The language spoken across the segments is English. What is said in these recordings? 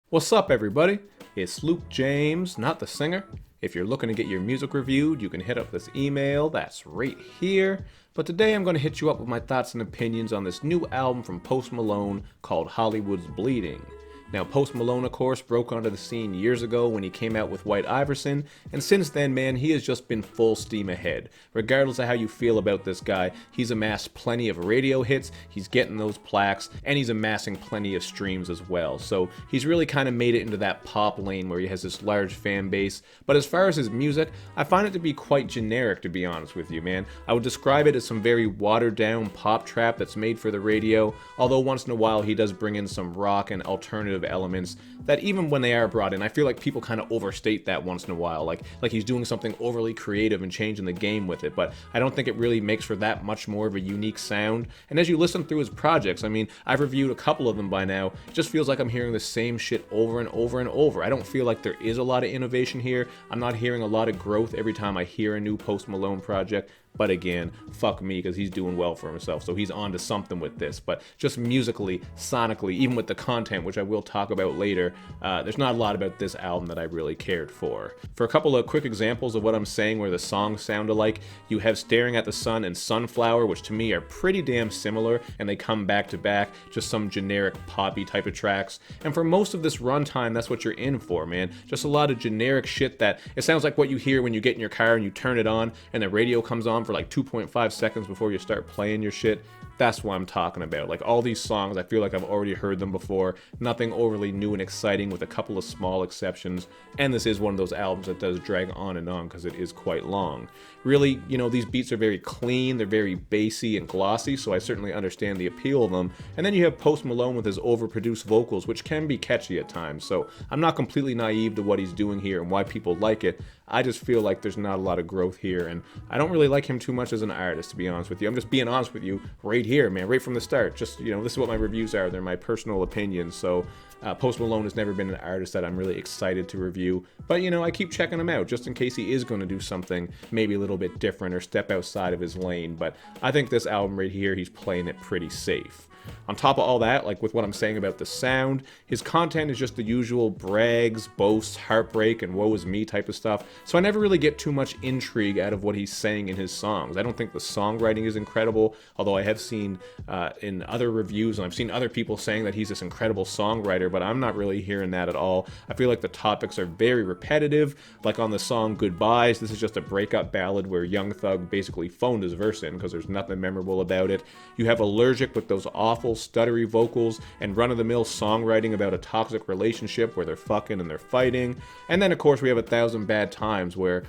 What's up, everybody? It's Luke James, not the singer. If you're looking to get your music reviewed, you can hit up this email that's right here. But today I'm going to hit you up with my thoughts and opinions on this new album from Post Malone called Hollywood's Bleeding. Now, Post Malone, of course, broke onto the scene years ago when he came out with White Iverson, and since then, man, he has just been full steam ahead. Regardless of how you feel about this guy, he's amassed plenty of radio hits, he's getting those plaques, and he's amassing plenty of streams as well. So he's really kind of made it into that pop lane where he has this large fan base. But as far as his music, I find it to be quite generic, to be honest with you, man. I would describe it as some very watered down pop trap that's made for the radio, although once in a while he does bring in some rock and alternative elements that even when they are brought in, I feel like people kind of overstate that once in a while, like he's doing something overly creative and changing the game with it, but I don't think it really makes for that much more of a unique sound. And as you listen through his projects, I mean, I've reviewed a couple of them by now, it just feels like I'm hearing the same shit over and over and over. I don't feel like there is a lot of innovation here. I'm not hearing a lot of growth every time I hear a new Post Malone project. But again, fuck me, because he's doing well for himself, so he's on to something with this. But just musically, sonically, even with the content, which I will talk about later, there's not a lot about this album that I really cared for. For a couple of quick examples of what I'm saying where the songs sound alike, you have Staring at the Sun and Sunflower, which to me are pretty damn similar, and they come back to back, just some generic poppy type of tracks. And for most of this runtime, that's what you're in for, man. Just a lot of generic shit that it sounds like what you hear when you get in your car and you turn it on and the radio comes on for like 2.5 seconds before you start playing your shit. That's what I'm talking about. Like all these songs, I feel like I've already heard them before. Nothing overly new and exciting with a couple of small exceptions. And this is one of those albums that does drag on and on because it is quite long. Really, you know, these beats are very clean, they're very bassy and glossy, so I certainly understand the appeal of them. And then you have Post Malone with his overproduced vocals, which can be catchy at times. So I'm not completely naive to what he's doing here and why people like it. I just feel like there's not a lot of growth here, and I don't really like him too much as an artist, to be honest with you. I'm just being honest with you right here, man, right from the start. Just, you know, this is what my reviews are. They're my personal opinions, so Post Malone has never been an artist that I'm really excited to review, but, you know, I keep checking him out just in case he is going to do something maybe a little bit different or step outside of his lane, but I think this album right here, he's playing it pretty safe. On top of all that, like with what I'm saying about the sound, his content is just the usual brags, boasts, heartbreak, and woe is me type of stuff, so I never really get too much intrigue out of what he's saying in his songs. I don't think the songwriting is incredible, although I have seen in other reviews, and I've seen other people saying that he's this incredible songwriter, but I'm not really hearing that at all. I feel like the topics are very repetitive, like on the song Goodbyes, this is just a breakup ballad where Young Thug basically phoned his verse in because there's nothing memorable about it. You have Allergic with those awful stuttery vocals and run-of-the-mill songwriting about a toxic relationship where they're fucking and they're fighting. And then of course we have 1,000 Bad Times where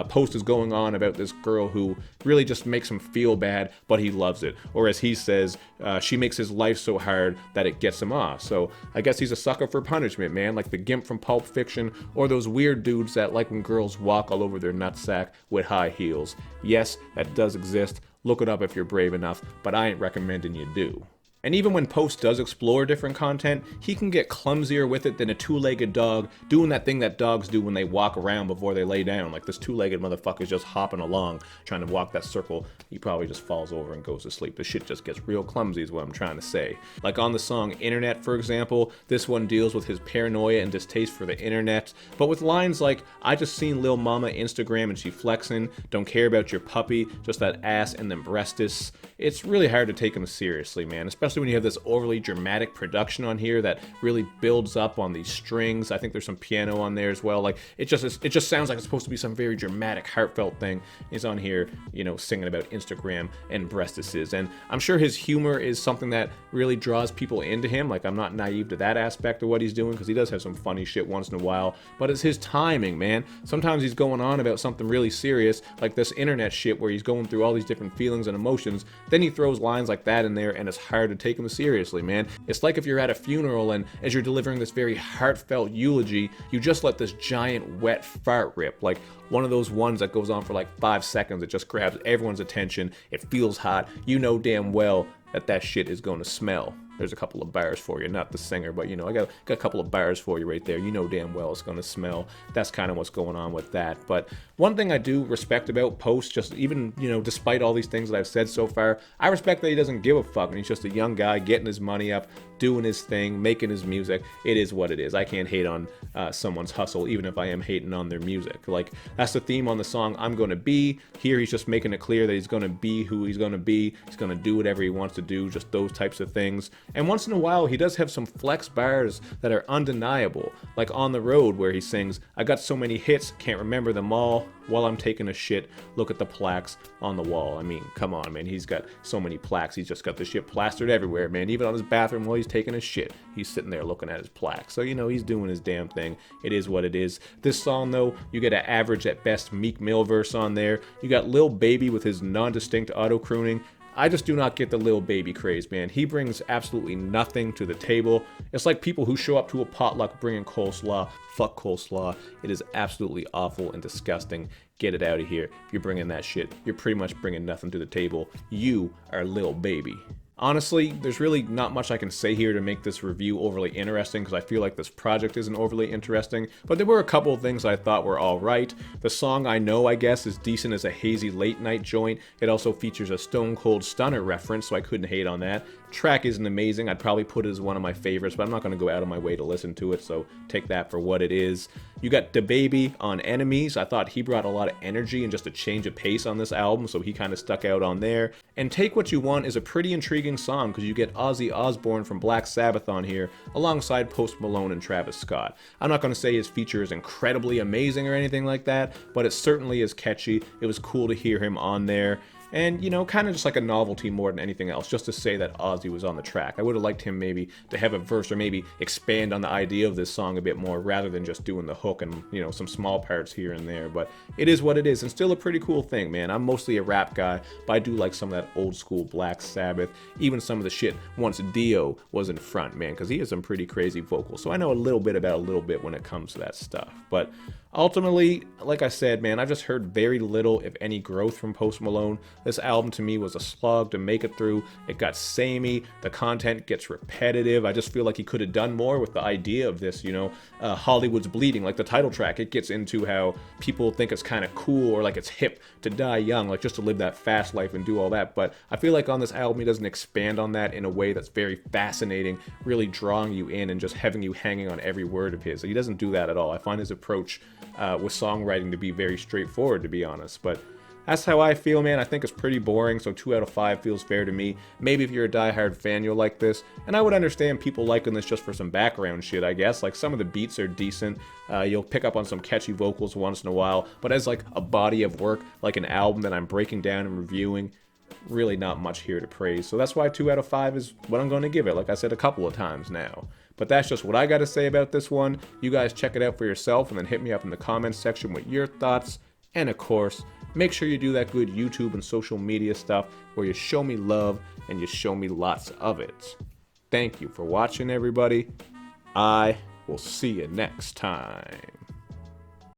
Post is going on about this girl who really just makes him feel bad, but he loves it. Or as he says, she makes his life so hard that it gets him off. So I guess he's a sucker for punishment, man, like the Gimp from Pulp Fiction, or those weird dudes that like when girls walk all over their nutsack with high heels. Yes, that does exist. Look it up if you're brave enough, but I ain't recommending you do. And even when Post does explore different content, he can get clumsier with it than a two-legged dog doing that thing that dogs do when they walk around before they lay down. Like this two-legged motherfucker's just hopping along, trying to walk that circle. He probably just falls over and goes to sleep. The shit just gets real clumsy is what I'm trying to say. Like on the song Internet, for example, this one deals with his paranoia and distaste for the internet, but with lines like, I just seen Lil Mama Instagram and she flexing, don't care about your puppy, just that ass and them breastis. It's really hard to take him seriously, man, especially when you have this overly dramatic production on here that really builds up on these strings. I think there's some piano on there as well. Like it just sounds like it's supposed to be some very dramatic, heartfelt thing. He's on here, you know, singing about Instagram and breastises, and I'm sure his humor is something that really draws people into him. Like I'm not naive to that aspect of what he's doing because he does have some funny shit once in a while, but it's his timing, man. Sometimes he's going on about something really serious, like this internet shit where he's going through all these different feelings and emotions. Then he throws lines like that in there, and it's hard to take him seriously, man. It's like if you're at a funeral and as you're delivering this very heartfelt eulogy, you just let this giant wet fart rip, like one of those ones that goes on for like 5 seconds. It just grabs everyone's attention. It feels hot. You know damn well that shit is going to smell. There's a couple of bars for you, not the singer, but you know, I got a couple of bars for you right there. You know damn well it's gonna smell. That's kind of what's going on with that. But one thing I do respect about Post, just even, you know, despite all these things that I've said so far, I respect that he doesn't give a fuck and he's just a young guy getting his money up, doing his thing, making his music. It is what it is. I can't hate on someone's hustle, even if I am hating on their music. Like, that's the theme on the song I'm Gonna Be. Here he's just making it clear that he's gonna be who he's gonna be. He's gonna do whatever he wants to do, just those types of things. And once in a while he does have some flex bars that are undeniable, like On the Road, where he sings, I got so many hits, can't remember them all. While I'm taking a shit, look at the plaques on the wall. I mean, come on, man. He's got so many plaques. He's just got the shit plastered everywhere, man. Even on his bathroom while he's taking a shit, he's sitting there looking at his plaque. So, you know, he's doing his damn thing. It is what it is. This song, though, you get an average at best Meek Mill verse on there. You got Lil Baby with his non-distinct auto-crooning. I just do not get the Lil Baby craze, man. He brings absolutely nothing to the table. It's like people who show up to a potluck bringing coleslaw. Fuck coleslaw. It is absolutely awful and disgusting. Get it out of here. If you're bringing that shit, you're pretty much bringing nothing to the table. You are Lil Baby. Honestly, there's really not much I can say here to make this review overly interesting because I feel like this project isn't overly interesting, but there were a couple of things I thought were alright. The song I Know, I guess, is decent as a hazy late night joint. It also features a Stone Cold Stunner reference, so I couldn't hate on that. Track isn't amazing. I'd probably put it as one of my favorites, but I'm not going to go out of my way to listen to it, so take that for what it is. You got DaBaby on Enemies. I thought he brought a lot of energy and just a change of pace on this album, so he kind of stuck out on there. And Take What You Want is a pretty intriguing song because you get Ozzy Osbourne from Black Sabbath on here alongside Post Malone and Travis Scott. I'm not going to say his feature is incredibly amazing or anything like that, but it certainly is catchy. It was cool to hear him on there. And, you know, kind of just like a novelty more than anything else, just to say that Ozzy was on the track. I would have liked him maybe to have a verse or maybe expand on the idea of this song a bit more rather than just doing the hook and, you know, some small parts here and there. But it is what it is and still a pretty cool thing, man. I'm mostly a rap guy, but I do like some of that old school Black Sabbath, even some of the shit once Dio was in front, man, because he has some pretty crazy vocals. So I know a little bit about a little bit when it comes to that stuff. But ultimately, like I said, man, I've just heard very little, if any, growth from Post Malone. This album to me was a slog to make it through. It got samey. The content gets repetitive. I just feel like he could have done more with the idea of this, you know, Hollywood's Bleeding, like the title track. It gets into how people think it's kind of cool or like it's hip to die young, like just to live that fast life and do all that. But I feel like on this album, he doesn't expand on that in a way that's very fascinating, really drawing you in and just having you hanging on every word of his. He doesn't do that at all. I find his approach with songwriting to be very straightforward, to be honest. But that's how I feel, man. I think it's pretty boring, so 2 out of 5 feels fair to me. Maybe if you're a diehard fan, you'll like this. And I would understand people liking this just for some background shit, I guess. Like, some of the beats are decent. You'll pick up on some catchy vocals once in a while. But as, like, a body of work, like an album that I'm breaking down and reviewing, really not much here to praise. So that's why 2 out of 5 is what I'm going to give it, like I said a couple of times now. But that's just what I got to say about this one. You guys check it out for yourself and then hit me up in the comments section with your thoughts. And of course, make sure you do that good YouTube and social media stuff where you show me love and you show me lots of it. Thank you for watching, everybody. I will see you next time.